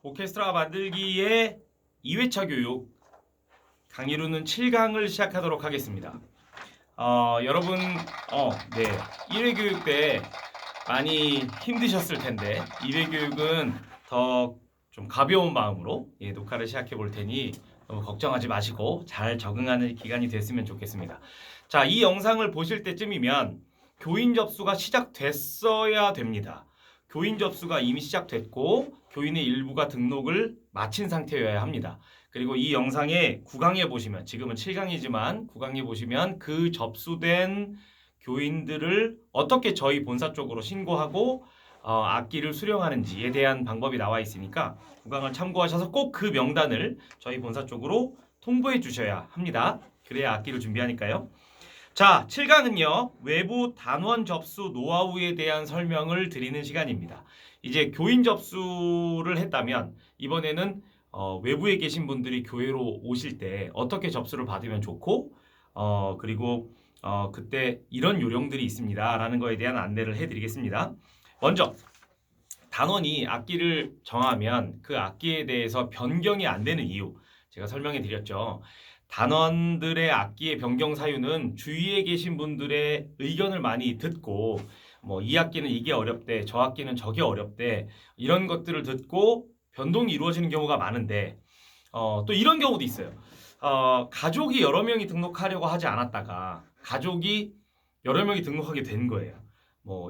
오케스트라 만들기의 2회차 교육 강의로는 7강을 시작하도록 하겠습니다. 여러분, 네, 1회 교육 때 많이 힘드셨을 텐데 2회 교육은 더 좀 가벼운 마음으로 녹화를 시작해 볼 테니 너무 걱정하지 마시고 잘 적응하는 기간이 됐으면 좋겠습니다. 자, 이 영상을 보실 때쯤이면 교인 접수가 시작됐어야 됩니다. 교인 접수가 이미 시작됐고 교인의 일부가 등록을 마친 상태여야 합니다. 그리고 이 영상의 9강에 보시면, 지금은 7강이지만 9강에 보시면 그 접수된 교인들을 어떻게 저희 본사 쪽으로 신고하고 악기를 수령하는지에 대한 방법이 나와 있으니까 9강을 참고하셔서 꼭 그 명단을 저희 본사 쪽으로 통보해 주셔야 합니다. 그래야 악기를 준비하니까요. 자, 7강은요. 외부 단원 접수 노하우에 대한 설명을 드리는 시간입니다. 이제 교인 접수를 했다면 이번에는 외부에 계신 분들이 교회로 오실 때 어떻게 접수를 받으면 좋고 그리고 그때 이런 요령들이 있습니다 라는 거에 대한 안내를 해드리겠습니다. 먼저 단원이 악기를 정하면 그 악기에 대해서 변경이 안 되는 이유 제가 설명해 드렸죠. 단원들의 악기의 변경 사유는 주위에 계신 분들의 의견을 많이 듣고 이 악기는 이게 어렵대, 저 악기는 저게 어렵대, 이런 것들을 듣고 변동이 이루어지는 경우가 많은데 또 이런 경우도 있어요. 가족이 여러 명이 등록하려고 하지 않았다가 가족이 여러 명이 등록하게 된 거예요.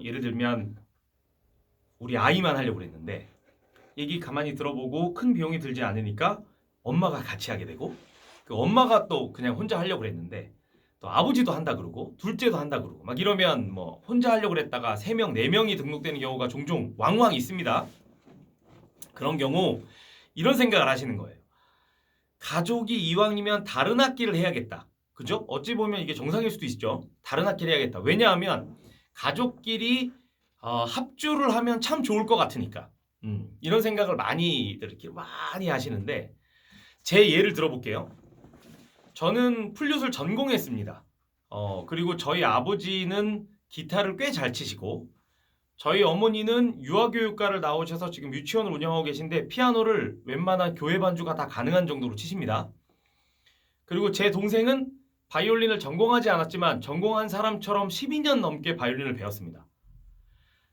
예를 들면 우리 아이만 하려고 그랬는데 얘기 가만히 들어보고 큰 비용이 들지 않으니까 엄마가 같이 하게 되고, 그 엄마가 또 그냥 혼자 하려고 그랬는데 또 아버지도 한다 그러고 둘째도 한다 그러고 막 이러면 혼자 하려고 그랬다가 3명, 4명이 등록되는 경우가 종종 왕왕 있습니다. 그런 경우 이런 생각을 하시는 거예요. 가족이 이왕이면 다른 악기를 해야겠다. 그죠? 어찌 보면 이게 정상일 수도 있죠. 다른 악기를 해야겠다. 왜냐하면 가족끼리 합주를 하면 참 좋을 것 같으니까. 이런 생각을 이렇게 많이 하시는데 제 예를 들어볼게요. 저는 플룻을 전공했습니다. 그리고 저희 아버지는 기타를 꽤 잘 치시고 저희 어머니는 유아교육과를 나오셔서 지금 유치원을 운영하고 계신데 피아노를 웬만한 교회 반주가 다 가능한 정도로 치십니다. 그리고 제 동생은 바이올린을 전공하지 않았지만 전공한 사람처럼 12년 넘게 바이올린을 배웠습니다.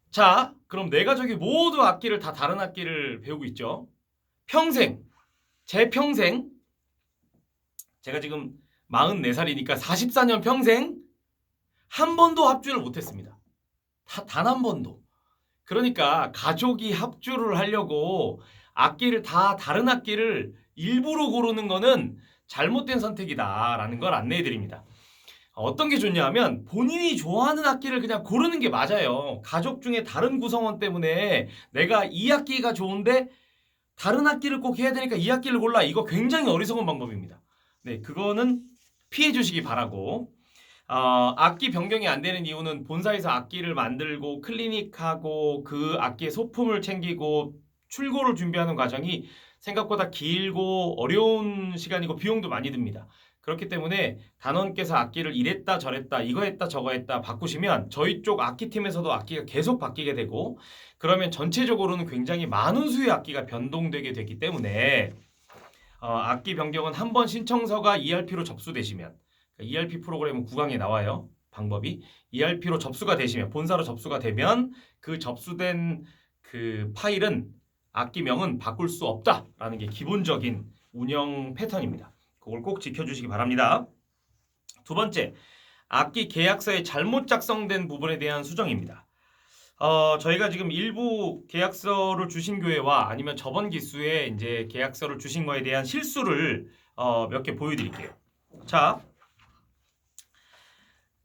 자, 그럼 내 가족이 모두 악기를 다 다른 악기를 배우고 있죠. 제 평생 제가 지금 44살이니까 44년 평생 한 번도 합주를 못했습니다. 단 한 번도. 그러니까 가족이 합주를 하려고 악기를 다 다른 악기를 일부러 고르는 거는 잘못된 선택이다라는 걸 안내해 드립니다. 어떤 게 좋냐 하면 본인이 좋아하는 악기를 그냥 고르는 게 맞아요. 가족 중에 다른 구성원 때문에 내가 이 악기가 좋은데 다른 악기를 꼭 해야 되니까 이 악기를 골라. 이거 굉장히 어리석은 방법입니다. 네, 그거는 피해 주시기 바라고. 악기 변경이 안 되는 이유는 본사에서 악기를 만들고 클리닉하고 그 악기의 소품을 챙기고 출고를 준비하는 과정이 생각보다 길고 어려운 시간이고 비용도 많이 듭니다. 그렇기 때문에 단원께서 악기를 이랬다 저랬다 이거 했다 저거 했다 바꾸시면 저희 쪽 악기팀에서도 악기가 계속 바뀌게 되고 그러면 전체적으로는 굉장히 많은 수의 악기가 변동되게 되기 때문에 악기 변경은 한 번 신청서가 ERP로 접수되시면 ERP 프로그램은 9강에 나와요. 방법이 ERP로 접수가 되시면 본사로 접수가 되면 그 접수된 그 파일은 악기명은 바꿀 수 없다라는 게 기본적인 운영 패턴입니다. 그걸 꼭 지켜주시기 바랍니다. 두 번째, 악기 계약서에 잘못 작성된 부분에 대한 수정입니다. 저희가 지금 일부 계약서를 주신 교회와 아니면 저번 기수에 이제 계약서를 주신 거에 대한 실수를 몇 개 보여드릴게요. 자,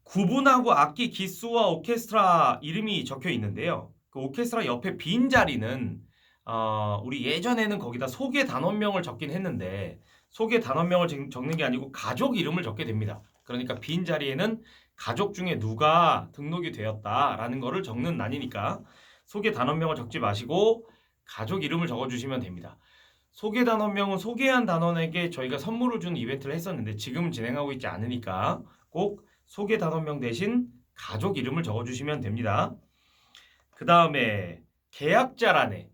구분하고 악기 기수와 오케스트라 이름이 적혀 있는데요. 그 오케스트라 옆에 빈 자리는 우리 예전에는 거기다 소개 단원명을 적긴 했는데 소개 단원명을 적는 게 아니고 가족 이름을 적게 됩니다. 그러니까 빈 자리에는 가족 중에 누가 등록이 되었다라는 거를 적는 난이니까 소개 단원명을 적지 마시고 가족 이름을 적어주시면 됩니다. 소개 단원명은 소개한 단원에게 저희가 선물을 주는 이벤트를 했었는데 지금은 진행하고 있지 않으니까 꼭 소개 단원명 대신 가족 이름을 적어주시면 됩니다. 그 다음에 계약자란에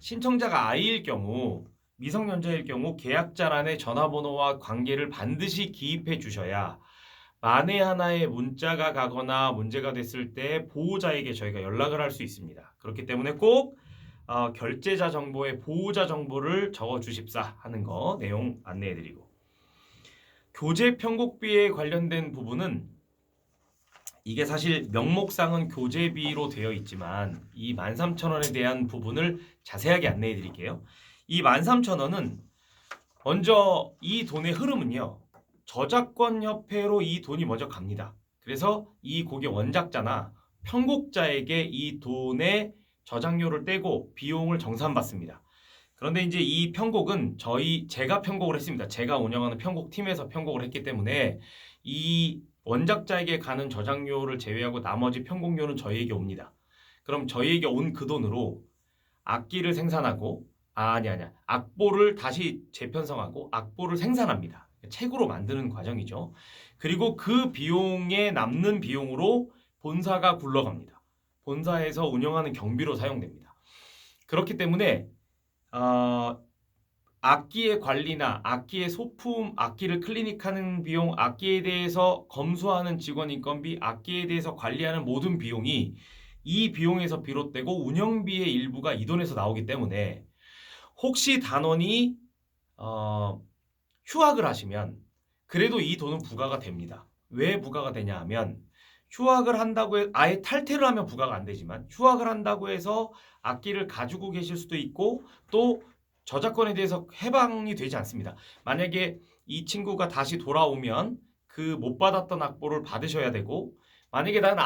신청자가 아이일 경우, 미성년자일 경우 계약자란에 전화번호와 관계를 반드시 기입해 주셔야 만에 하나의 문자가 가거나 문제가 됐을 때 보호자에게 저희가 연락을 할 수 있습니다. 그렇기 때문에 꼭 결제자 정보에 보호자 정보를 적어 주십사 하는 거 내용 안내해 드리고, 교재 편곡비에 관련된 부분은 이게 사실 명목상은 교재비로 되어 있지만 이 13,000원에 대한 부분을 자세하게 안내해 드릴게요. 이 13,000원은 먼저 이 돈의 흐름은요, 저작권협회로 이 돈이 먼저 갑니다. 그래서 이 곡의 원작자나 편곡자에게 이 돈의 저작료를 떼고 비용을 정산받습니다. 그런데 이제 이 편곡은 제가 편곡을 했습니다. 제가 운영하는 편곡팀에서 편곡을 했기 때문에 이 원작자에게 가는 저작료를 제외하고 나머지 편곡료는 저희에게 옵니다. 그럼 저희에게 온 그 돈으로 악기를 생산하고 악보를 다시 재편성하고 악보를 생산합니다. 책으로 만드는 과정이죠. 그리고 그 비용에 남는 비용으로 본사가 굴러갑니다. 본사에서 운영하는 경비로 사용됩니다. 그렇기 때문에 악기의 관리나 악기의 소품, 악기를 클리닉하는 비용, 악기에 대해서 검수하는 직원 인건비, 악기에 대해서 관리하는 모든 비용이 이 비용에서 비롯되고 운영비의 일부가 이 돈에서 나오기 때문에 혹시 단원이 휴학을 하시면 그래도 이 돈은 부과가 됩니다. 왜 부과가 되냐 하면 휴학을 한다고 아예 탈퇴를 하면 부과가 안 되지만 휴학을 한다고 해서 악기를 가지고 계실 수도 있고 또 저작권에 대해서 해방이 되지 않습니다. 만약에 이 친구가 다시 돌아오면 그 못 받았던 악보를 받으셔야 되고, 만약에 나는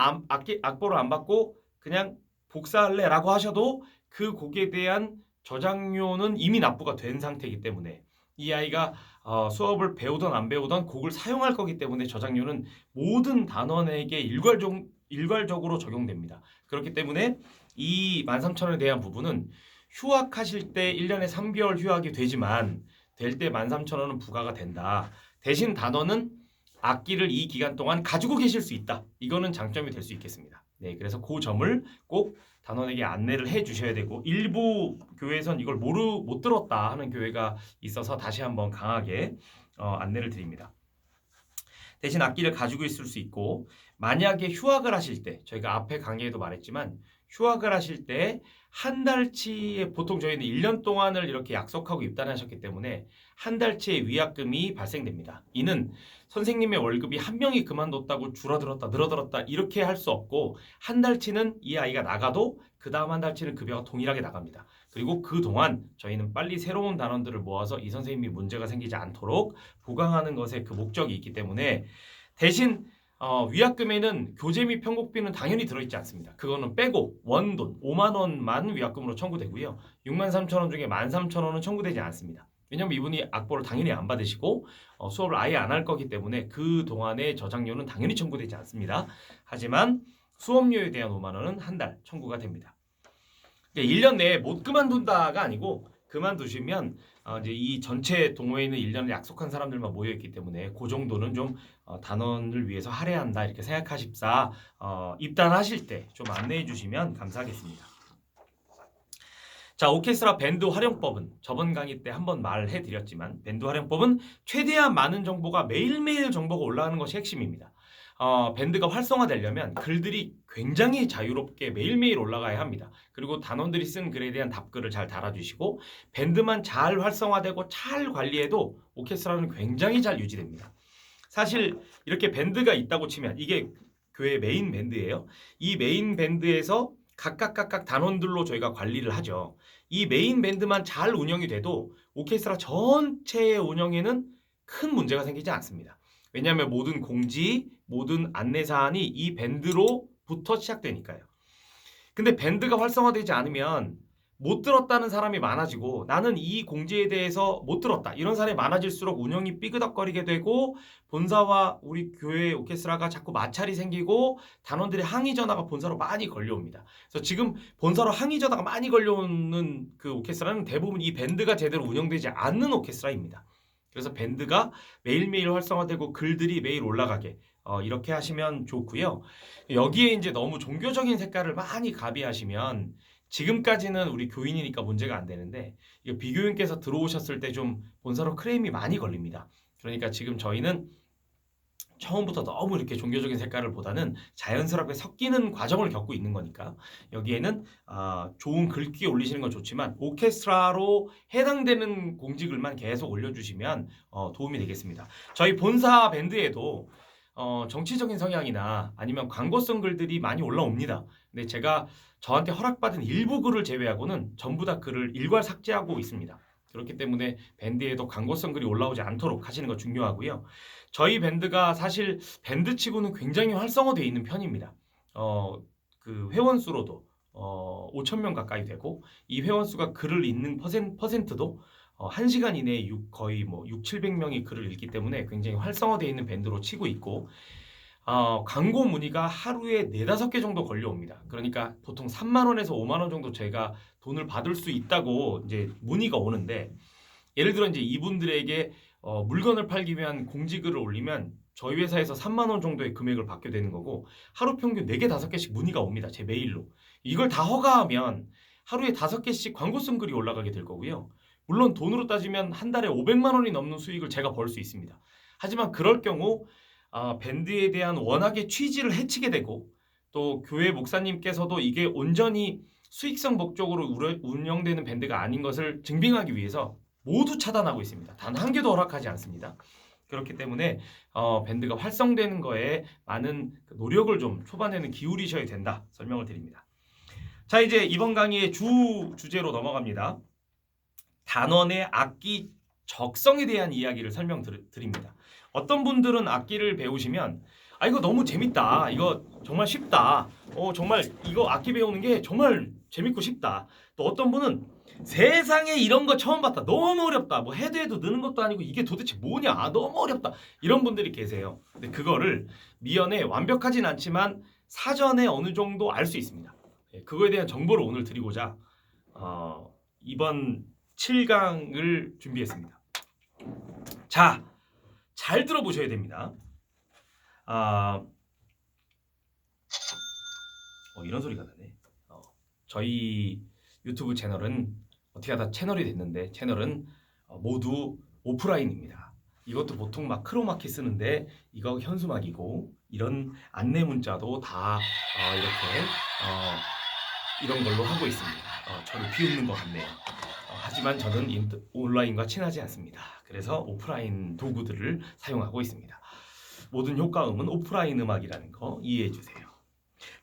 악보를 안 받고 그냥 복사할래 라고 하셔도 그 곡에 대한 저작료는 이미 납부가 된 상태이기 때문에 이 아이가 수업을 배우던 안 배우던 곡을 사용할 거기 때문에 저작료는 모든 단원에게 일괄적으로 적용됩니다. 그렇기 때문에 이 13,000원에 대한 부분은 휴학하실 때 1년에 3개월 휴학이 되지만 될 때 13,000원은 부과가 된다. 대신 단원은 악기를 이 기간 동안 가지고 계실 수 있다. 이거는 장점이 될 수 있겠습니다. 네, 그래서 그 점을 꼭 단원에게 안내를 해 주셔야 되고, 일부 교회에선 이걸 못 들었다 하는 교회가 있어서 다시 한번 강하게 안내를 드립니다. 대신 악기를 가지고 있을 수 있고, 만약에 휴학을 하실 때, 저희가 앞에 강의에도 말했지만 휴학을 하실 때 한 달치의, 보통 저희는 1년 동안을 이렇게 약속하고 입단하셨기 때문에 한 달치의 위약금이 발생됩니다. 이는 선생님의 월급이 한 명이 그만뒀다고 줄어들었다 늘어들었다 이렇게 할 수 없고, 한 달치는 이 아이가 나가도 그 다음 한 달치는 급여가 동일하게 나갑니다. 그리고 그동안 저희는 빨리 새로운 단원들을 모아서 이 선생님이 문제가 생기지 않도록 보강하는 것에 그 목적이 있기 때문에, 대신 위약금에는 교재 및 편곡비는 당연히 들어있지 않습니다. 그거는 빼고 원돈 5만 원만 위약금으로 청구되고요. 63,000원 중에 13,000원은 청구되지 않습니다. 왜냐하면 이분이 악보를 당연히 안 받으시고 수업을 아예 안 할 거기 때문에 그 동안의 저작료는 당연히 청구되지 않습니다. 하지만 수업료에 대한 5만 원은 한 달 청구가 됩니다. 1년 내에 못 그만둔다가 아니고, 그만두시면 이제 이 전체 동호회에 있는 1년을 약속한 사람들만 모여있기 때문에 그 정도는 좀 단원을 위해서 할애한다 이렇게 생각하십사 입단하실 때 좀 안내해 주시면 감사하겠습니다. 자, 오케스트라 밴드 활용법은 저번 강의 때 한번 말해 드렸지만, 밴드 활용법은 최대한 많은 정보가 매일매일 정보가 올라가는 것이 핵심입니다. 밴드가 활성화되려면 글들이 굉장히 자유롭게 매일매일 올라가야 합니다. 그리고 단원들이 쓴 글에 대한 답글을 잘 달아주시고, 밴드만 잘 활성화되고 잘 관리해도 오케스트라는 굉장히 잘 유지됩니다. 사실 이렇게 밴드가 있다고 치면 이게 교회 메인 밴드예요. 이 메인 밴드에서 각각 단원들로 저희가 관리를 하죠. 이 메인 밴드만 잘 운영이 돼도 오케스트라 전체의 운영에는 큰 문제가 생기지 않습니다. 왜냐하면 모든 공지, 모든 안내사안이 이 밴드로부터 시작되니까요. 근데 밴드가 활성화되지 않으면 못 들었다는 사람이 많아지고, 나는 이 공지에 대해서 못 들었다 이런 사람이 많아질수록 운영이 삐그덕거리게 되고, 본사와 우리 교회 오케스트라가 자꾸 마찰이 생기고 단원들의 항의 전화가 본사로 많이 걸려옵니다. 그래서 지금 본사로 항의 전화가 많이 걸려오는 그 오케스트라는 대부분 이 밴드가 제대로 운영되지 않는 오케스트라입니다. 그래서 밴드가 매일매일 활성화되고 글들이 매일 올라가게 이렇게 하시면 좋고요. 여기에 이제 너무 종교적인 색깔을 많이 가미하시면 지금까지는 우리 교인이니까 문제가 안 되는데 이거 비교인께서 들어오셨을 때 좀 본사로 크레임이 많이 걸립니다. 그러니까 지금 저희는 처음부터 너무 이렇게 종교적인 색깔을 보다는 자연스럽게 섞이는 과정을 겪고 있는 거니까 여기에는 좋은 글귀 올리시는 건 좋지만 오케스트라로 해당되는 공지글만 계속 올려주시면 도움이 되겠습니다. 저희 본사 밴드에도 정치적인 성향이나 아니면 광고성 글들이 많이 올라옵니다. 근데 제가 저한테 허락받은 일부 글을 제외하고는 전부 다 글을 일괄 삭제하고 있습니다. 그렇기 때문에 밴드에도 광고성 글이 올라오지 않도록 하시는 거 중요하고요. 저희 밴드가 사실 밴드치고는 굉장히 활성화되어 있는 편입니다. 그 회원수로도 5,000명 가까이 되고 이 회원수가 글을 읽는 퍼센트도 1시간 이내에 거의 뭐 6, 700명이 글을 읽기 때문에 굉장히 활성화되어 있는 밴드로 치고 있고 광고 문의가 하루에 4-5개 정도 걸려옵니다. 그러니까 보통 3만 원에서 5만 원 정도 제가 돈을 받을 수 있다고 이제 문의가 오는데 예를 들어 이제 이분들에게 물건을 팔기 위한 공지글을 올리면 저희 회사에서 3만 원 정도의 금액을 받게 되는 거고 하루 평균 4개, 5개씩 문의가 옵니다. 제 메일로. 이걸 다 허가하면 하루에 5개씩 광고성 글이 올라가게 될 거고요. 물론 돈으로 따지면 한 달에 500만 원이 넘는 수익을 제가 벌 수 있습니다. 하지만 그럴 경우 밴드에 대한 워낙에 취지를 해치게 되고 또 교회 목사님께서도 이게 온전히 수익성 목적으로 운영되는 밴드가 아닌 것을 증빙하기 위해서 모두 차단하고 있습니다. 단 한 개도 허락하지 않습니다. 그렇기 때문에 밴드가 활성되는 거에 많은 노력을 좀 초반에는 기울이셔야 된다 설명을 드립니다. 자, 이제 이번 강의의 주제로 넘어갑니다. 단원의 악기 적성에 대한 이야기를 설명드립니다. 어떤 분들은 악기를 배우시면 이거 너무 재밌다, 이거 정말 쉽다, 정말 이거 악기 배우는 게 정말 재밌고 쉽다. 또 어떤 분은 세상에 이런 거 처음 봤다, 너무 어렵다, 뭐 해도 느는 것도 아니고 이게 도대체 뭐냐, 너무 어렵다, 이런 분들이 계세요. 근데 그거를 미연에 완벽하진 않지만 사전에 어느 정도 알 수 있습니다. 그거에 대한 정보를 오늘 드리고자 이번 7강을 준비했습니다. 자, 잘 들어보셔야 됩니다. 이런 소리가 나네. 저희 유튜브 채널은 어떻게 하다 채널이 됐는데 채널은 모두 오프라인입니다. 이것도 보통 막 크로마키 쓰는데 이거 현수막이고 이런 안내 문자도 다 이렇게 이런 걸로 하고 있습니다. 저를 비웃는 것 같네요. 하지만 저는 온라인과 친하지 않습니다. 그래서 오프라인 도구들을 사용하고 있습니다. 모든 효과음은 오프라인 음악이라는 거 이해해 주세요.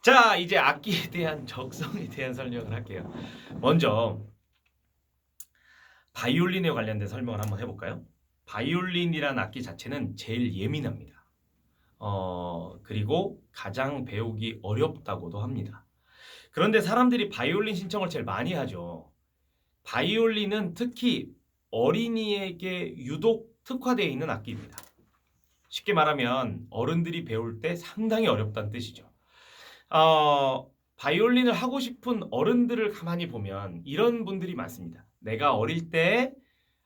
자, 이제 악기에 대한 적성에 대한 설명을 할게요. 먼저 바이올린에 관련된 설명을 한번 해볼까요? 바이올린이란 악기 자체는 제일 예민합니다. 그리고 가장 배우기 어렵다고도 합니다. 그런데 사람들이 바이올린 신청을 제일 많이 하죠. 바이올린은 특히 어린이에게 유독 특화되어 있는 악기입니다. 쉽게 말하면 어른들이 배울 때 상당히 어렵다는 뜻이죠. 바이올린을 하고 싶은 어른들을 가만히 보면 이런 분들이 많습니다. 내가 어릴 때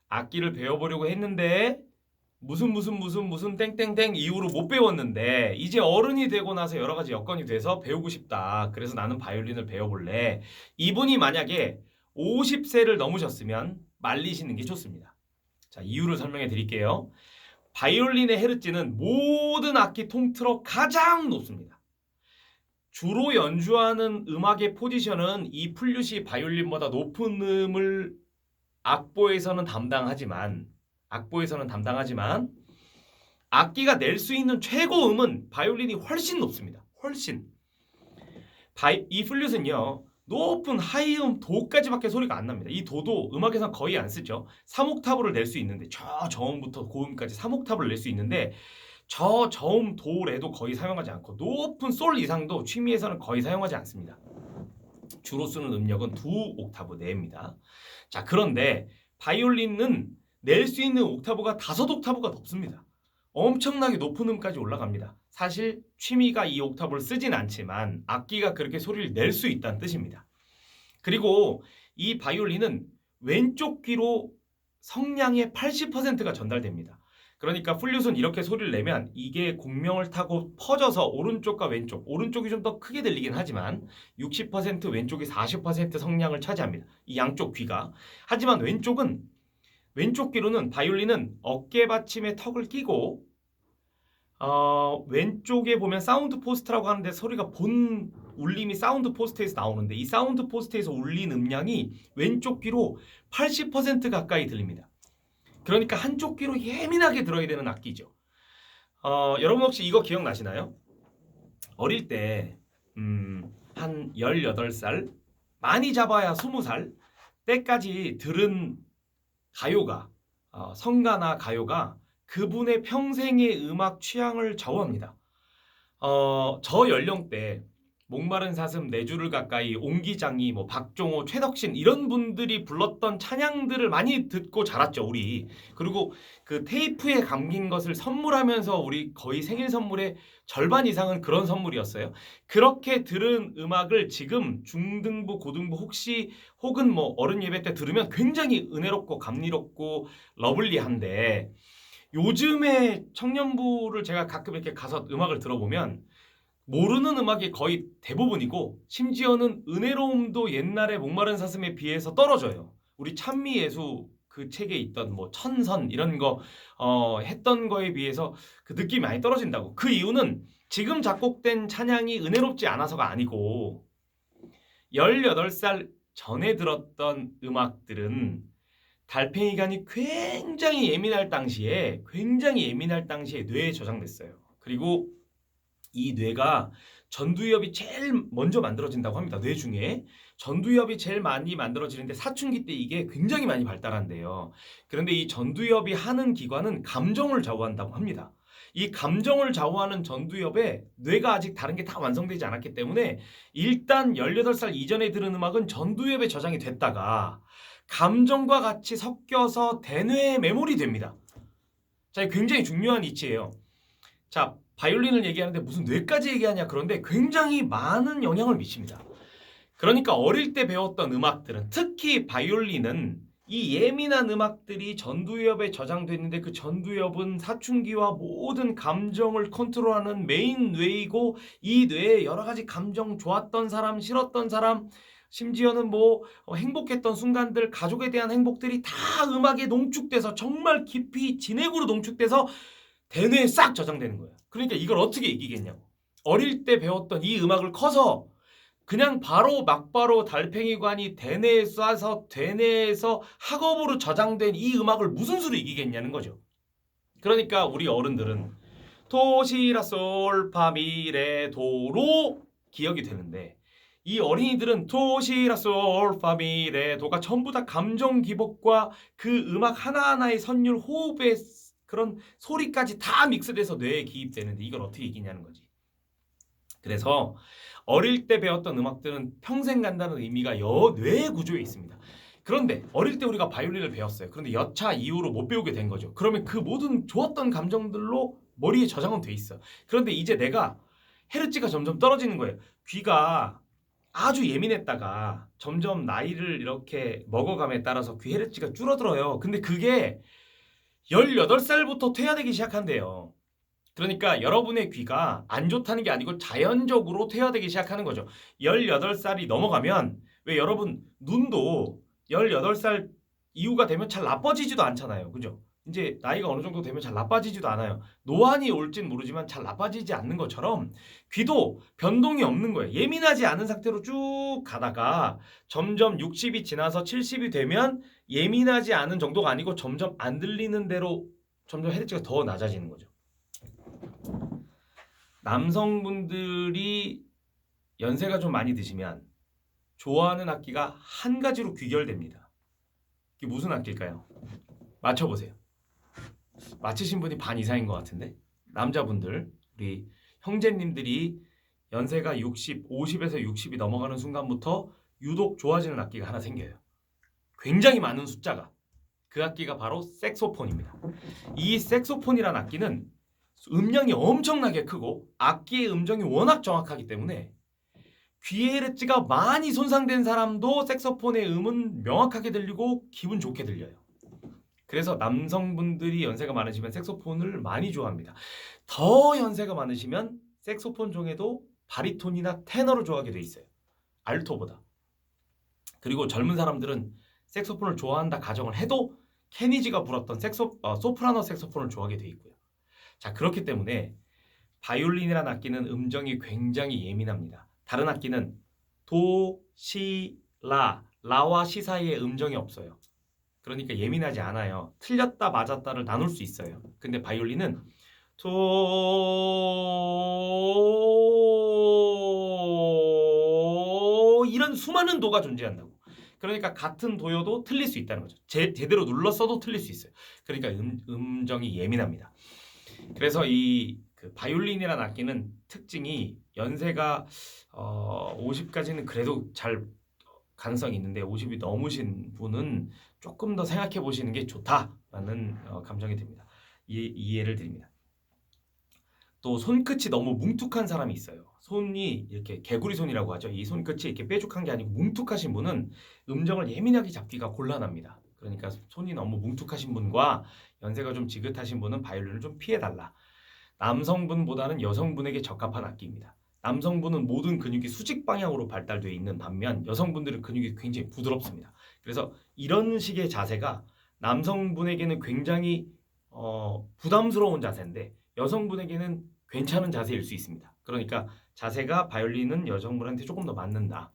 악기를 배워보려고 했는데 무슨 땡땡땡 이후로 못 배웠는데 이제 어른이 되고 나서 여러 가지 여건이 돼서 배우고 싶다. 그래서 나는 바이올린을 배워볼래. 이분이 만약에 50세를 넘으셨으면 말리시는 게 좋습니다. 자, 이유를 설명해 드릴게요. 바이올린의 헤르츠는 모든 악기 통틀어 가장 높습니다. 주로 연주하는 음악의 포지션은 이 플룻이 바이올린보다 높은 음을 악보에서는 담당하지만 악기가 낼 수 있는 최고음은 바이올린이 훨씬 높습니다. 훨씬. 이 플룻은요, 높은 하이음 도까지밖에 소리가 안 납니다. 이 도도 음악에선 거의 안 쓰죠. 3옥타브를 낼 수 있는데 저음부터 고음까지 3옥타브를 낼 수 있는데 저음 도레도 거의 사용하지 않고 높은 솔 이상도 취미에서는 거의 사용하지 않습니다. 주로 쓰는 음역은 2옥타브 내입니다. 자, 그런데 바이올린은 낼 수 있는 옥타브가 5옥타브가 높습니다. 엄청나게 높은 음까지 올라갑니다. 사실 취미가 이 옥타브를 쓰진 않지만 악기가 그렇게 소리를 낼 수 있다는 뜻입니다. 그리고 이 바이올린은 왼쪽 귀로 성량의 80%가 전달됩니다. 그러니까 플룻은 이렇게 소리를 내면 이게 공명을 타고 퍼져서 오른쪽과 왼쪽, 오른쪽이 좀 더 크게 들리긴 하지만 60% 왼쪽이 40% 성량을 차지합니다. 이 양쪽 귀가. 하지만 왼쪽 귀로는 바이올린은 어깨 받침에 턱을 끼고 왼쪽에 보면 사운드 포스트라고 하는데 소리가 본 울림이 사운드 포스트에서 나오는데 이 사운드 포스트에서 울린 음량이 왼쪽 귀로 80% 가까이 들립니다. 그러니까 한쪽 귀로 예민하게 들어야 되는 악기죠. 여러분 혹시 이거 기억나시나요? 어릴 때 한 18살, 많이 잡아야 20살 때까지 들은 가요가 성가나 가요가 그분의 평생의 음악 취향을 좌우합니다. 저 연령대 목마른 사슴 네 줄을 가까이 옹기장이 뭐 박종호 최덕신 이런 분들이 불렀던 찬양들을 많이 듣고 자랐죠 우리. 그리고 그 테이프에 감긴 것을 선물하면서 우리 거의 생일 선물의 절반 이상은 그런 선물이었어요. 그렇게 들은 음악을 지금 중등부 고등부 혹은 뭐 어른 예배 때 들으면 굉장히 은혜롭고 감미롭고 러블리한데 요즘의 청년부를 제가 가끔 이렇게 가서 음악을 들어보면 모르는 음악이 거의 대부분이고 심지어는 은혜로움도 옛날에 목마른 사슴에 비해서 떨어져요. 우리 찬미예수 그 책에 있던 뭐 천선 이런 거 했던 거에 비해서 그 느낌이 많이 떨어진다고. 그 이유는 지금 작곡된 찬양이 은혜롭지 않아서가 아니고 18살 전에 들었던 음악들은 달팽이관이 굉장히 예민할 당시에 뇌에 저장됐어요. 그리고 이 뇌가 전두엽이 제일 먼저 만들어진다고 합니다. 뇌 중에 전두엽이 제일 많이 만들어지는데 사춘기 때 이게 굉장히 많이 발달한대요. 그런데 이 전두엽이 하는 기관은 감정을 좌우한다고 합니다. 이 감정을 좌우하는 전두엽에 뇌가 아직 다른 게 다 완성되지 않았기 때문에 일단 18살 이전에 들은 음악은 전두엽에 저장이 됐다가 감정과 같이 섞여서 대뇌에 메모리 됩니다. 자, 굉장히 중요한 이치예요. 자, 바이올린을 얘기하는데 무슨 뇌까지 얘기하냐 그런데 굉장히 많은 영향을 미칩니다. 그러니까 어릴 때 배웠던 음악들은 특히 바이올린은 이 예민한 음악들이 전두엽에 저장됐는데 그 전두엽은 사춘기와 모든 감정을 컨트롤하는 메인 뇌이고 이 뇌에 여러 가지 감정 좋았던 사람 싫었던 사람 심지어는 뭐 행복했던 순간들 가족에 대한 행복들이 다 음악에 농축돼서 정말 깊이 진액으로 농축돼서 대뇌에 싹 저장되는 거예요. 그러니까 이걸 어떻게 이기겠냐고. 어릴 때 배웠던 이 음악을 커서 그냥 막바로 달팽이관이 대뇌에 쏴서 대뇌에서 학업으로 저장된 이 음악을 무슨 수로 이기겠냐는 거죠. 그러니까 우리 어른들은 도시라솔파미레 도로 기억이 되는데 이 어린이들은 도시라솔파미레 도가 전부 다 감정 기복과 그 음악 하나하나의 선율 호흡의 그런 소리까지 다 믹스돼서 뇌에 기입되는데 이걸 어떻게 이기냐는 거지. 그래서 어릴 때 배웠던 음악들은 평생 간다는 의미가 뇌의 구조에 있습니다. 그런데 어릴 때 우리가 바이올린을 배웠어요. 그런데 여차 이후로 못 배우게 된 거죠. 그러면 그 모든 좋았던 감정들로 머리에 저장은 돼 있어. 그런데 이제 내가 헤르츠가 점점 떨어지는 거예요. 귀가 아주 예민했다가 점점 나이를 이렇게 먹어감에 따라서 귀 헤르츠가 줄어들어요. 근데 그게 18살부터 퇴화되기 시작한대요. 그러니까 여러분의 귀가 안 좋다는 게 아니고 자연적으로 퇴화되기 시작하는 거죠. 18살이 넘어가면 왜 여러분 눈도 18살 이후가 되면 잘 나빠지지도 않잖아요. 그죠? 이제 나이가 어느 정도 되면 잘 나빠지지도 않아요. 노안이 올진 모르지만 잘 나빠지지 않는 것처럼 귀도 변동이 없는 거예요. 예민하지 않은 상태로 쭉 가다가 점점 60이 지나서 70이 되면 예민하지 않은 정도가 아니고 점점 안 들리는 대로 점점 헤르츠가 더 낮아지는 거죠. 남성분들이 연세가 좀 많이 드시면 좋아하는 악기가 한 가지로 귀결됩니다. 이게 무슨 악기일까요? 맞춰보세요. 맞히신 분이 반 이상인 것 같은데 남자분들 우리 형제님들이 연세가 50에서 60이 넘어가는 순간부터 유독 좋아지는 악기가 하나 생겨요. 굉장히 많은 숫자가. 그 악기가 바로 색소폰입니다. 이 색소폰이란 악기는 음량이 엄청나게 크고 악기의 음정이 워낙 정확하기 때문에 귀의 헤르츠가 많이 손상된 사람도 색소폰의 음은 명확하게 들리고 기분 좋게 들려요. 그래서 남성분들이 연세가 많으시면 색소폰을 많이 좋아합니다. 더 연세가 많으시면 색소폰 중에도 바리톤이나 테너를 좋아하게 돼 있어요. 알토보다. 그리고 젊은 사람들은 색소폰을 좋아한다 가정을 해도 케니지가 불었던 소프라노 색소폰을 좋아하게 돼 있고요. 자, 그렇기 때문에 바이올린이라는 악기는 음정이 굉장히 예민합니다. 다른 악기는 도, 시, 라와 시 사이에 음정이 없어요. 그러니까 예민하지 않아요. 틀렸다 맞았다를 나눌 수 있어요. 근데 바이올린은 도 이런 수많은 도가 존재한다고. 그러니까 같은 도여도 틀릴 수 있다는 거죠. 제대로 눌렀어도 틀릴 수 있어요. 그러니까 음정이 예민합니다. 그래서 그 바이올린이라는 악기는 특징이 연세가 50까지는 그래도 잘 가능성이 있는데 50이 넘으신 분은 조금 더 생각해 보시는 게 좋다라는 감정이 듭니다. 이해를 드립니다. 또 손끝이 너무 뭉툭한 사람이 있어요. 손이 이렇게 개구리 손이라고 하죠. 이 손끝이 이렇게 뾰족한 게 아니고 뭉툭하신 분은 음정을 예민하게 잡기가 곤란합니다. 그러니까 손이 너무 뭉툭하신 분과 연세가 좀 지긋하신 분은 바이올린을 좀 피해달라. 남성분보다는 여성분에게 적합한 악기입니다. 남성분은 모든 근육이 수직 방향으로 발달되어 있는 반면 여성분들은 근육이 굉장히 부드럽습니다. 그래서 이런 식의 자세가 남성분에게는 굉장히 부담스러운 자세인데 여성분에게는 괜찮은 자세일 수 있습니다. 그러니까 자세가 바이올린은 여성분한테 조금 더 맞는다.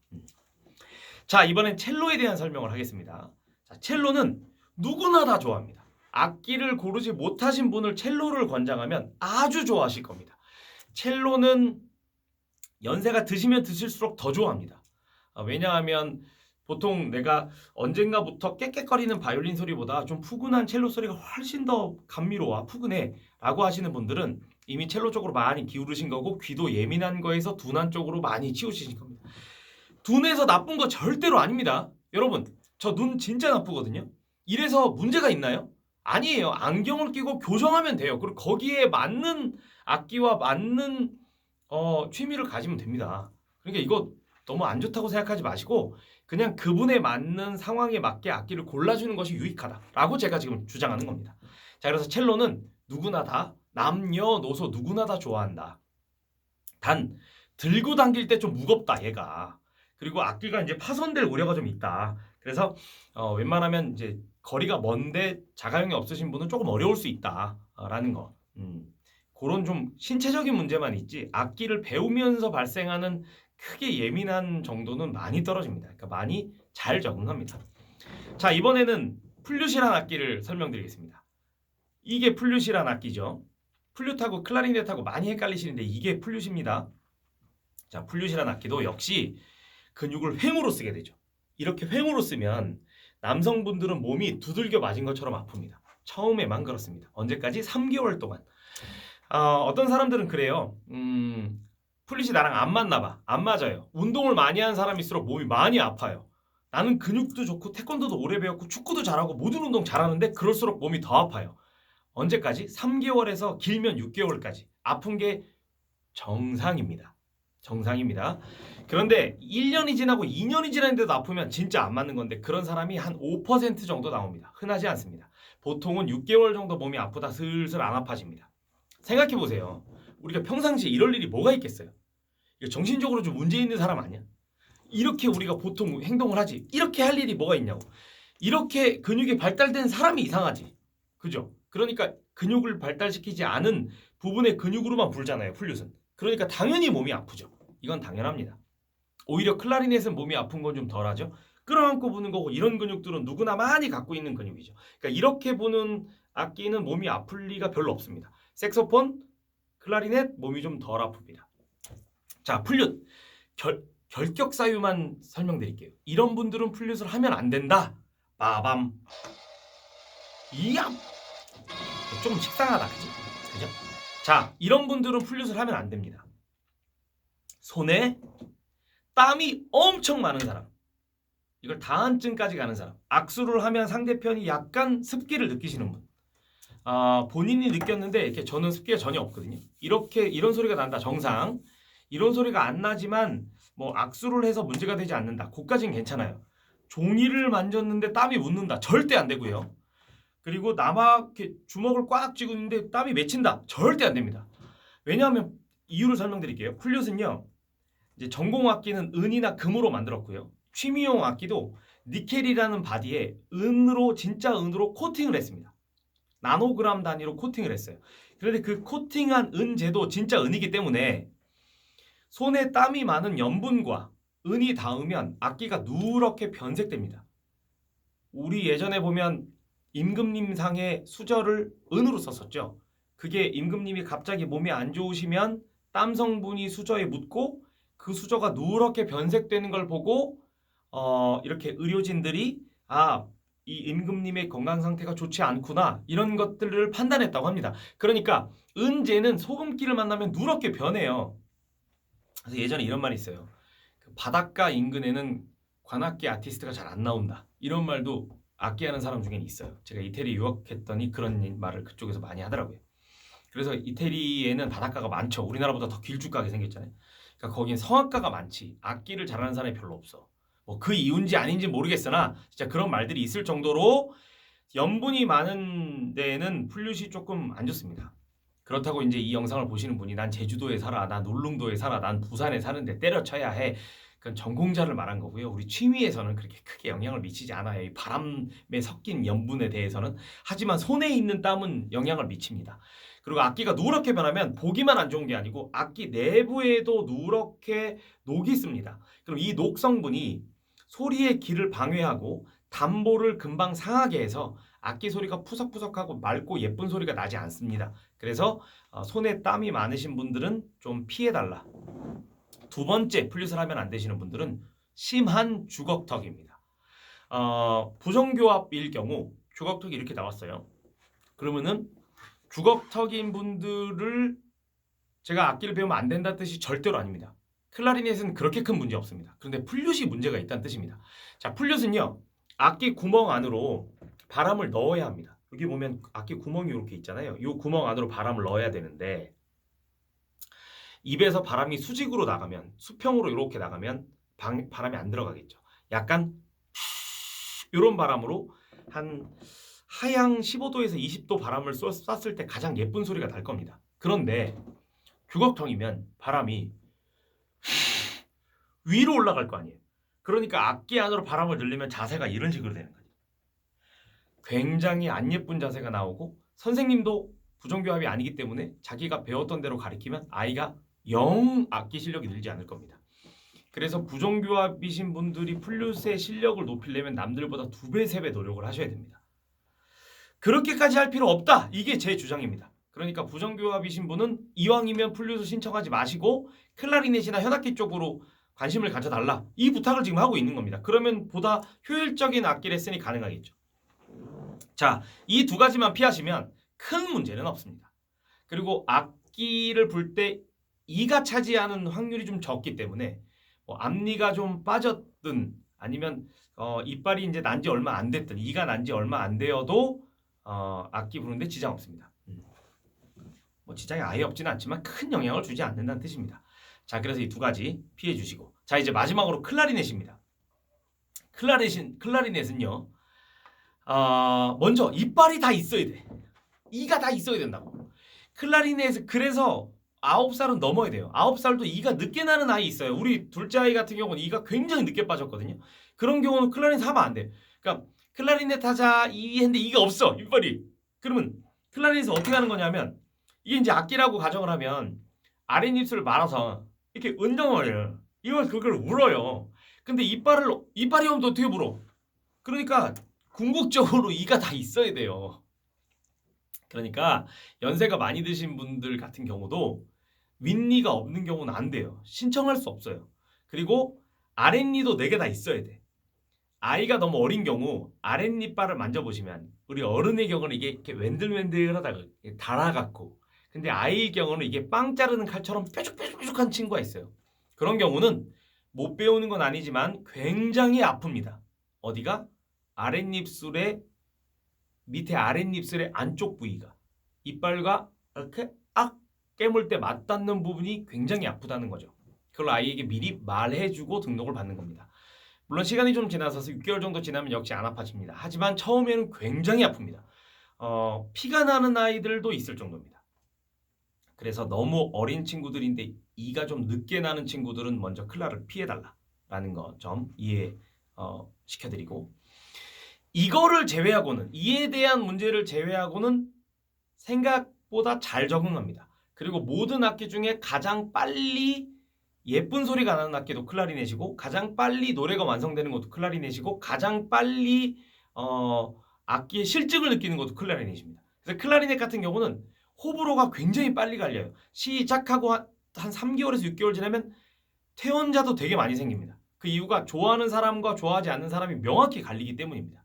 자, 이번엔 첼로에 대한 설명을 하겠습니다. 자, 첼로는 누구나 다 좋아합니다. 악기를 고르지 못하신 분을 첼로를 권장하면 아주 좋아하실 겁니다. 첼로는 연세가 드시면 드실수록 더 좋아합니다. 왜냐하면 보통 내가 언젠가부터 깨깨거리는 바이올린 소리보다 좀 푸근한 첼로 소리가 훨씬 더 감미로워 푸근해 라고 하시는 분들은 이미 첼로 쪽으로 많이 기울으신 거고 귀도 예민한 거에서 둔한 쪽으로 많이 치우치신 겁니다. 둔해서 나쁜 거 절대로 아닙니다. 여러분, 저 눈 진짜 나쁘거든요. 이래서 문제가 있나요? 아니에요. 안경을 끼고 교정하면 돼요. 그리고 거기에 맞는 악기와 맞는 취미를 가지면 됩니다. 그러니까 이거 너무 안 좋다고 생각하지 마시고 그냥 그분에 맞는 상황에 맞게 악기를 골라주는 것이 유익하다라고 제가 지금 주장하는 겁니다. 자, 그래서 첼로는 누구나 다 남녀노소 누구나 다 좋아한다. 단 들고 당길 때 좀 무겁다 얘가. 그리고 악기가 이제 파손될 우려가 좀 있다. 그래서 웬만하면 이제 거리가 먼데 자가용이 없으신 분은 조금 어려울 수 있다라는 거. 그런 좀 신체적인 문제만 있지 악기를 배우면서 발생하는 크게 예민한 정도는 많이 떨어집니다. 그러니까 많이 잘 적응합니다. 자, 이번에는 플룻이라는 악기를 설명드리겠습니다. 이게 플룻이라는 악기죠. 플룻하고 클라리넷하고 많이 헷갈리시는데 이게 플룻입니다. 자, 플룻이라는 악기도 역시 근육을 횡으로 쓰게 되죠. 이렇게 횡으로 쓰면 남성분들은 몸이 두들겨 맞은 것처럼 아픕니다. 처음에만 그렇습니다. 언제까지? 3개월 동안. 어떤 사람들은 그래요. 플룻이 나랑 안 맞나 봐. 안 맞아요. 운동을 많이 한 사람일수록 몸이 많이 아파요. 나는 근육도 좋고 태권도도 오래 배웠고 축구도 잘하고 모든 운동 잘하는데 그럴수록 몸이 더 아파요. 언제까지? 3개월에서 길면 6개월까지. 아픈 게 정상입니다. 정상입니다. 그런데 1년이 지나고 2년이 지났는데도 아프면 진짜 안 맞는 건데 그런 사람이 한 5% 정도 나옵니다. 흔하지 않습니다. 보통은 6개월 정도 몸이 아프다 슬슬 안 아파집니다. 생각해보세요. 우리가 평상시에 이럴 일이 뭐가 있겠어요? 정신적으로 좀 문제 있는 사람 아니야? 이렇게 우리가 보통 행동을 하지. 이렇게 할 일이 뭐가 있냐고. 이렇게 근육이 발달된 사람이 이상하지. 그죠? 그러니까 근육을 발달시키지 않은 부분의 근육으로만 불잖아요. 플룻은. 그러니까 당연히 몸이 아프죠. 이건 당연합니다. 오히려 클라리넷은 몸이 아픈 건 좀 덜하죠. 끌어안고 부는 거고 이런 근육들은 누구나 많이 갖고 있는 근육이죠. 그러니까 이렇게 부는 악기는 몸이 아플 리가 별로 없습니다. 색소폰, 클라리넷 몸이 좀 덜 아픕니다. 자, 플룻 결격 사유만 설명드릴게요. 이런 분들은 플룻을 하면 안 된다. 빠밤. 이야. 좀 식상하다, 그죠? 자, 이런 분들은 플룻을 하면 안 됩니다. 손에 땀이 엄청 많은 사람, 이걸 다한증까지 가는 사람, 악수를 하면 상대편이 약간 습기를 느끼시는 분, 본인이 느꼈는데 이렇게 저는 습기가 전혀 없거든요. 이런 소리가 난다 정상. 이런 소리가 안 나지만 뭐 악수를 해서 문제가 되지 않는다. 그까지는 괜찮아요. 종이를 만졌는데 땀이 묻는다. 절대 안 되고요. 그리고 나막 이렇게 주먹을 꽉 쥐고 있는데 땀이 맺힌다. 절대 안 됩니다. 왜냐하면 이유를 설명드릴게요. 플룻은요. 이제 전공 악기는 은이나 금으로 만들었고요. 취미용 악기도 니켈이라는 바디에 은으로 진짜 은으로 코팅을 했습니다. 나노그램 단위로 코팅을 했어요. 그런데 그 코팅한 은재도 진짜 은이기 때문에 손에 땀이 많은 염분과 은이 닿으면 악기가 누렇게 변색됩니다. 우리 예전에 보면 임금님 상의 수저를 은으로 썼었죠. 그게 임금님이 갑자기 몸이 안 좋으시면 땀 성분이 수저에 묻고 그 수저가 누렇게 변색되는 걸 보고 이렇게 의료진들이 이 임금님의 건강 상태가 좋지 않구나 이런 것들을 판단했다고 합니다. 그러니까 은재는 소금기를 만나면 누렇게 변해요. 그래서 예전에 이런 말이 있어요. 그 바닷가 인근에는 관악기 아티스트가 잘 안 나온다. 이런 말도 악기하는 사람 중에는 있어요. 제가 이태리 유학했더니 그런 말을 그쪽에서 많이 하더라고요. 그래서 이태리에는 바닷가가 많죠. 우리나라보다 더 길쭉하게 생겼잖아요. 그러니까 거기는 성악가가 많지 악기를 잘하는 사람이 별로 없어. 뭐 그 이유인지 아닌지 모르겠으나 진짜 그런 말들이 있을 정도로 염분이 많은 데에는 플룻이 조금 안 좋습니다. 그렇다고 이제 이 영상을 보시는 분이 난 제주도에 살아, 난 울릉도에 살아, 난 부산에 사는데 때려쳐야 해. 그건 전공자를 말한 거고요. 우리 취미에서는 그렇게 크게 영향을 미치지 않아요. 이 바람에 섞인 염분에 대해서는. 하지만 손에 있는 땀은 영향을 미칩니다. 그리고 악기가 누렇게 변하면 보기만 안 좋은 게 아니고 악기 내부에도 누렇게 녹이 있습니다. 그럼 이 녹 성분이 소리의 길을 방해하고 담보를 금방 상하게 해서 악기 소리가 푸석푸석하고 맑고 예쁜 소리가 나지 않습니다. 그래서 손에 땀이 많으신 분들은 좀 피해달라. 두 번째, 플룻을 하면 안 되시는 분들은 심한 주걱턱입니다. 부정교합일 경우 주걱턱이 이렇게 나왔어요. 그러면은 주걱턱인 분들을 제가 악기를 배우면 안 된다는 뜻이 절대로 아닙니다. 클라리넷은 그렇게 큰 문제 없습니다. 그런데 플룻이 문제가 있다는 뜻입니다. 자, 플룻은요. 악기 구멍 안으로 바람을 넣어야 합니다. 여기 보면 악기 구멍이 이렇게 있잖아요. 이 구멍 안으로 바람을 넣어야 되는데 입에서 바람이 수직으로 나가면 수평으로 이렇게 나가면 바람이 안 들어가겠죠. 약간 이런 바람으로 한 하향 15도에서 20도 바람을 쐈을 때 가장 예쁜 소리가 날 겁니다. 그런데 주걱턱이면 바람이 위로 올라갈 거 아니에요. 그러니까 악기 안으로 바람을 넣으려면 자세가 이런 식으로 되는 거죠. 굉장히 안 예쁜 자세가 나오고 선생님도 부정교합이 아니기 때문에 자기가 배웠던 대로 가르치면 아이가 영 악기 실력이 늘지 않을 겁니다. 그래서 부정교합이신 분들이 플룻의 실력을 높이려면 남들보다 2배, 3배 노력을 하셔야 됩니다. 그렇게까지 할 필요 없다. 이게 제 주장입니다. 그러니까 부정교합이신 분은 이왕이면 플룻을 신청하지 마시고 클라리넷이나 현악기 쪽으로 관심을 가져달라. 이 부탁을 지금 하고 있는 겁니다. 그러면 보다 효율적인 악기 레슨이 가능하겠죠. 자, 이 두 가지만 피하시면 큰 문제는 없습니다. 그리고 악기를 불 때 이가 차지하는 확률이 좀 적기 때문에 앞니가 좀 빠졌든 아니면 이빨이 이제 난 지 얼마 안 됐든 이가 난 지 얼마 안 되어도 악기 부르는데 지장 없습니다. 지장이 아예 없지는 않지만 큰 영향을 주지 않는다는 뜻입니다. 자, 그래서 이 두 가지 피해 주시고 자, 이제 마지막으로 클라리넷입니다. 클라리넷은요. 먼저 이빨이 다 있어야 돼. 이가 다 있어야 된다고. 클라리넷 그래서 9살은 넘어야 돼요. 9살도 이가 늦게 나는 아이 있어요. 우리 둘째 아이 같은 경우는 이가 굉장히 늦게 빠졌거든요. 그런 경우는 클라리넷 하면 안 돼. 그러니까 클라리넷 하자 했는데 이가 없어. 이빨이. 그러면 클라리넷은 어떻게 하는 거냐면 이게 이제 악기라고 가정을 하면 아랫입술을 말아서 이렇게 운동을 해요. 이걸 그걸 물어요. 근데 이빨이 없는데 어떻게 물어? 그러니까 궁극적으로 이가 다 있어야 돼요. 그러니까 연세가 많이 드신 분들 같은 경우도 윗니가 없는 경우는 안 돼요. 신청할 수 없어요. 그리고 아랫니도 4개 다 있어야 돼. 아이가 너무 어린 경우 아랫니빨을 만져보시면 우리 어른의 경우는 이게 이렇게 웬들웬들하다가 달아갖고 근데 아이의 경우는 이게 빵 자르는 칼처럼 뾰족뾰족한 친구가 있어요. 그런 경우는 못 배우는 건 아니지만 굉장히 아픕니다. 어디가? 아랫입술의 밑에 아랫입술의 안쪽 부위가 이빨과 이렇게 깨물 때 맞닿는 부분이 굉장히 아프다는 거죠. 그걸 아이에게 미리 말해주고 등록을 받는 겁니다. 물론 시간이 좀 지나서 6개월 정도 지나면 역시 안 아파집니다. 하지만 처음에는 굉장히 아픕니다. 피가 나는 아이들도 있을 정도입니다. 그래서 너무 어린 친구들인데 이가 좀 늦게 나는 친구들은 먼저 클라를 피해달라라는 거 좀 이해 시켜드리고, 이거를 제외하고는, 이에 대한 문제를 제외하고는 생각보다 잘 적응합니다. 그리고 모든 악기 중에 가장 빨리 예쁜 소리가 나는 악기도 클라리넷이고, 가장 빨리 노래가 완성되는 것도 클라리넷이고, 가장 빨리 악기의 실증을 느끼는 것도 클라리넷입니다. 그래서 클라리넷 같은 경우는 호불호가 굉장히 빨리 갈려요. 시작하고 한 3개월에서 6개월 지나면 퇴원자도 되게 많이 생깁니다. 그 이유가 좋아하는 사람과 좋아하지 않는 사람이 명확히 갈리기 때문입니다.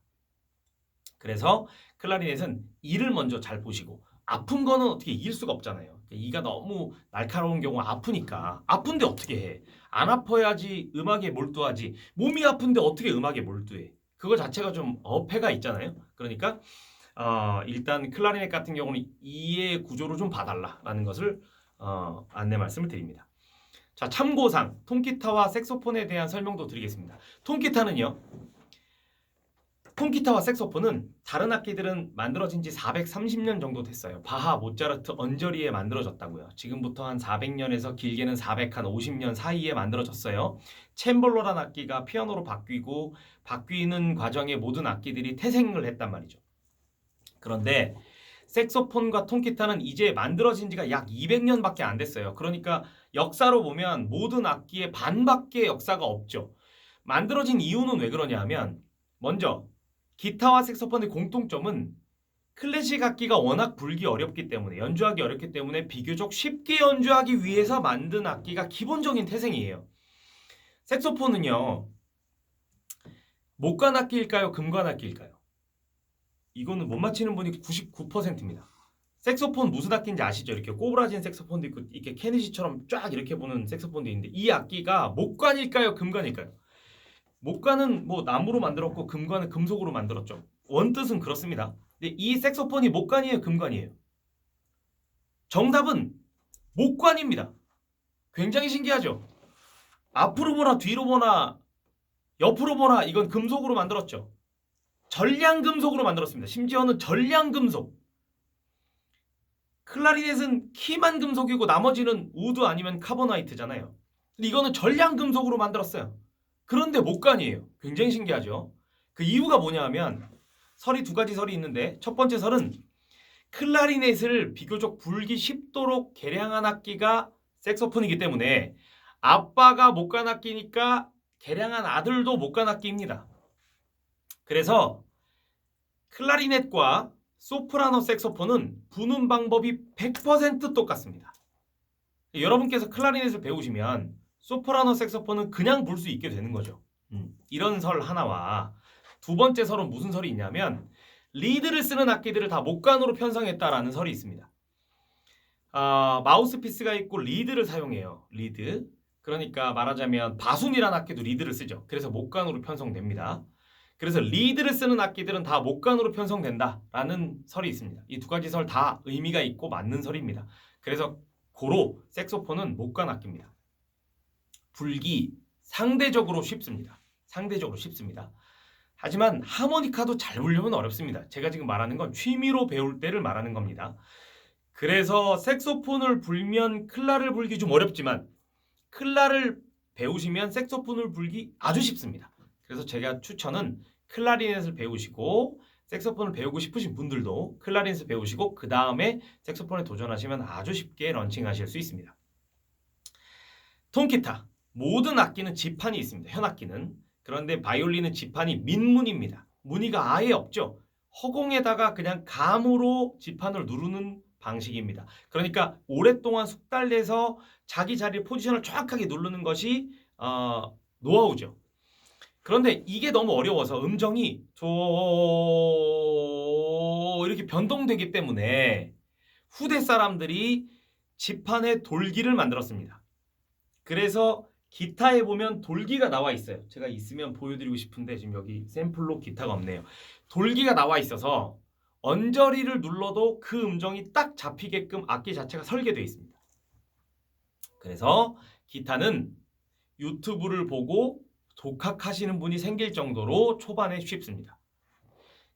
그래서 클라리넷은 이를 먼저 잘 보시고, 아픈 거는 어떻게 이길 수가 없잖아요. 이가 너무 날카로운 경우 아프니까. 아픈데 어떻게 해? 안 아파야지 음악에 몰두하지. 몸이 아픈데 어떻게 음악에 몰두해? 그거 자체가 좀 어폐가 있잖아요. 그러니까 일단 클라리넷 같은 경우는 이의 구조로 좀 봐달라라는 것을 안내 말씀을 드립니다. 자, 참고상 통기타와 색소폰에 대한 설명도 드리겠습니다. 통기타와 색소폰은 다른 악기들은 만들어진 지 430년 정도 됐어요. 바하, 모차르트, 언저리에 만들어졌다고요. 지금부터 한 400년에서 길게는 450년 사이에 만들어졌어요. 챔볼로란 악기가 피아노로 바뀌는 과정에 모든 악기들이 태생을 했단 말이죠. 그런데 색소폰과 통기타는 이제 만들어진 지가 약 200년밖에 안 됐어요. 그러니까 역사로 보면 모든 악기의 반밖에 역사가 없죠. 만들어진 이유는 왜 그러냐 하면, 먼저 기타와 색소폰의 공통점은 클래식 악기가 워낙 불기 어렵기 때문에, 연주하기 어렵기 때문에 비교적 쉽게 연주하기 위해서 만든 악기가 기본적인 태생이에요. 색소폰은요, 목관 악기일까요? 금관 악기일까요? 이거는 못 맞히는 분이 99%입니다. 색소폰 무슨 악기인지 아시죠? 이렇게 꼬부라진 색소폰도 있고, 이렇게 케네시처럼 쫙 이렇게 보는 색소폰도 있는데, 이 악기가 목관일까요? 금관일까요? 목관은 뭐 나무로 만들었고 금관은 금속으로 만들었죠. 원뜻은 그렇습니다. 근데 이 색소폰이 목관이에요, 금관이에요? 정답은 목관입니다. 굉장히 신기하죠? 앞으로 보나 뒤로 보나 옆으로 보나 이건 금속으로 만들었죠. 전량금속으로 만들었습니다. 심지어는 전량금속. 클라리넷은 키만 금속이고 나머지는 우드 아니면 카보나이트잖아요. 근데 이거는 전량금속으로 만들었어요. 그런데 목관이에요. 굉장히 신기하죠. 그 이유가 뭐냐 하면, 설이 두 가지 설이 있는데, 첫 번째 설은 클라리넷을 비교적 불기 쉽도록 개량한 악기가 색소폰이기 때문에 아빠가 목관 악기니까 개량한 아들도 목관 악기입니다. 그래서 클라리넷과 소프라노 색소폰은 부는 방법이 100% 똑같습니다. 여러분께서 클라리넷을 배우시면 소프라노 색소폰은 그냥 불 수 있게 되는 거죠. 이런 설 하나와, 두 번째 설은 무슨 설이 있냐면, 리드를 쓰는 악기들을 다 목관으로 편성했다라는 설이 있습니다. 마우스피스가 있고 리드를 사용해요. 리드. 그러니까 말하자면 바순이라는 악기도 리드를 쓰죠. 그래서 목관으로 편성됩니다. 그래서 리드를 쓰는 악기들은 다 목관으로 편성된다라는 설이 있습니다. 이 두 가지 설 다 의미가 있고 맞는 설입니다. 그래서 고로 색소폰은 목관 악기입니다. 불기 상대적으로 쉽습니다. 상대적으로 쉽습니다. 하지만 하모니카도 잘 불려면 어렵습니다. 제가 지금 말하는 건 취미로 배울 때를 말하는 겁니다. 그래서 색소폰을 불면 클라를 불기 좀 어렵지만, 클라를 배우시면 색소폰을 불기 아주 쉽습니다. 그래서 제가 추천은 클라리넷을 배우시고, 색소폰을 배우고 싶으신 분들도 클라리넷을 배우시고 그 다음에 색소폰에 도전하시면 아주 쉽게 런칭하실 수 있습니다. 통기타, 모든 악기는 지판이 있습니다. 현악기는. 그런데 바이올린은 지판이 민무늬입니다. 무늬가 아예 없죠. 허공에다가 그냥 감으로 지판을 누르는 방식입니다. 그러니까 오랫동안 숙달돼서 자기 자리 포지션을 정확하게 누르는 것이 노하우죠. 그런데 이게 너무 어려워서 음정이 이렇게 변동되기 때문에 후대 사람들이 지판에 돌기를 만들었습니다. 그래서 기타에 보면 돌기가 나와 있어요. 제가 있으면 보여드리고 싶은데 지금 여기 샘플로 기타가 없네요. 돌기가 나와 있어서 언저리를 눌러도 그 음정이 딱 잡히게끔 악기 자체가 설계되어 있습니다. 그래서 기타는 유튜브를 보고 독학하시는 분이 생길 정도로 초반에 쉽습니다.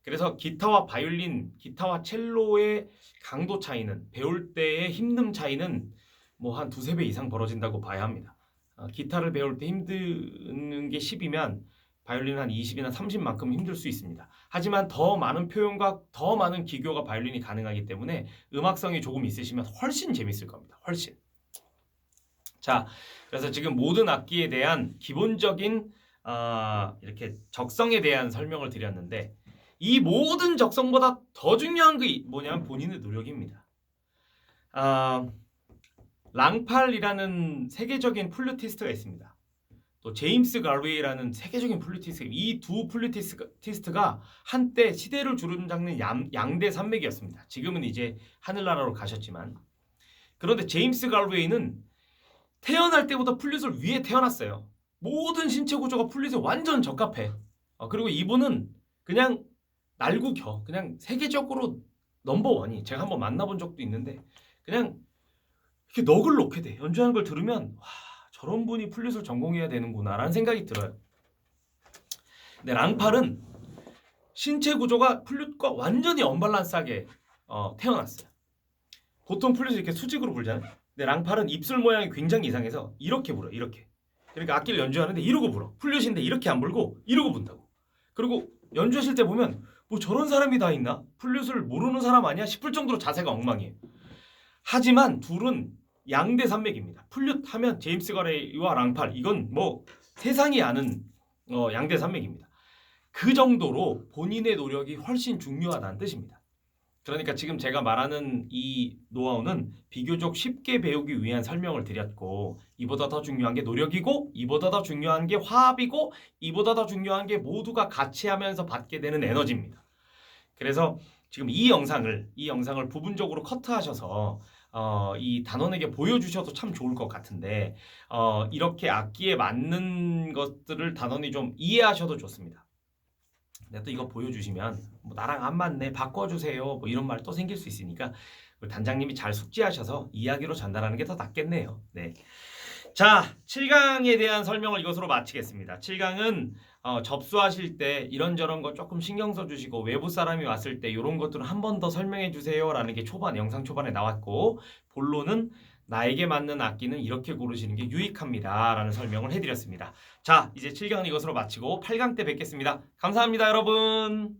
그래서 기타와 바이올린, 기타와 첼로의 강도 차이는, 배울 때의 힘듦 차이는 뭐 한 두세 배 이상 벌어진다고 봐야 합니다. 기타를 배울 때 힘드는 게 10이면 바이올린은 한 20이나 30만큼 힘들 수 있습니다. 하지만 더 많은 표현과 더 많은 기교가 바이올린이 가능하기 때문에 음악성이 조금 있으시면 훨씬 재밌을 겁니다. 훨씬. 자, 그래서 지금 모든 악기에 대한 기본적인 이렇게 적성에 대한 설명을 드렸는데, 이 모든 적성보다 더 중요한 게 뭐냐면 본인의 노력입니다. 랑팔이라는 세계적인 플루티스트가 있습니다. 또 제임스 갈웨이라는 세계적인 플루티스트, 이 두 플루티스트가 한때 시대를 주름잡는 양대 산맥이었습니다. 지금은 이제 하늘나라로 가셨지만, 그런데 제임스 갈웨이는 태어날 때부터 플룻을 위에 태어났어요. 모든 신체 구조가 플룻에 완전 적합해. 그리고 이분은 그냥 날구겨, 그냥 세계적으로 넘버원이, 제가 한번 만나본 적도 있는데 그냥 이렇게 넋을 놓게 돼. 연주하는 걸 들으면 와, 저런 분이 플룻을 전공해야 되는구나 라는 생각이 들어요. 근데 랑팔은 신체 구조가 플룻과 완전히 언밸런스하게 태어났어요. 보통 플룻을 이렇게 수직으로 불잖아요. 근데 랑팔은 입술 모양이 굉장히 이상해서 이렇게 불어, 이렇게. 그러니까 악기를 연주하는데 이러고 불어. 플룻인데 이렇게 안 불고 이러고 분다고. 그리고 연주하실 때 보면 뭐 저런 사람이 다 있나? 플룻을 모르는 사람 아니야? 싶을 정도로 자세가 엉망이에요. 하지만 둘은 양대 산맥입니다. 플룻 하면 제임스 가레이와 랑팔, 이건 뭐 세상이 아는 양대 산맥입니다. 그 정도로 본인의 노력이 훨씬 중요하다는 뜻입니다. 그러니까 지금 제가 말하는 이 노하우는 비교적 쉽게 배우기 위한 설명을 드렸고, 이보다 더 중요한 게 노력이고, 이보다 더 중요한 게 화합이고, 이보다 더 중요한 게 모두가 같이 하면서 받게 되는 에너지입니다. 그래서 지금 이 영상을 부분적으로 커트하셔서 이 단원에게 보여주셔도 참 좋을 것 같은데, 이렇게 악기에 맞는 것들을 단원이 좀 이해하셔도 좋습니다. 근데 또 이거 보여주시면 뭐 나랑 안 맞네, 바꿔주세요, 뭐 이런 말 또 생길 수 있으니까 단장님이 잘 숙지하셔서 이야기로 전달하는 게 더 낫겠네요. 네. 자, 7강에 대한 설명을 이것으로 마치겠습니다. 7강은 접수하실 때 이런저런 거 조금 신경 써주시고, 외부 사람이 왔을 때 이런 것들은 한 번 더 설명해 주세요 라는 게 영상 초반에 나왔고, 본론은 나에게 맞는 악기는 이렇게 고르시는 게 유익합니다 라는 설명을 해드렸습니다. 자, 이제 7강은 이것으로 마치고 8강 때 뵙겠습니다. 감사합니다, 여러분.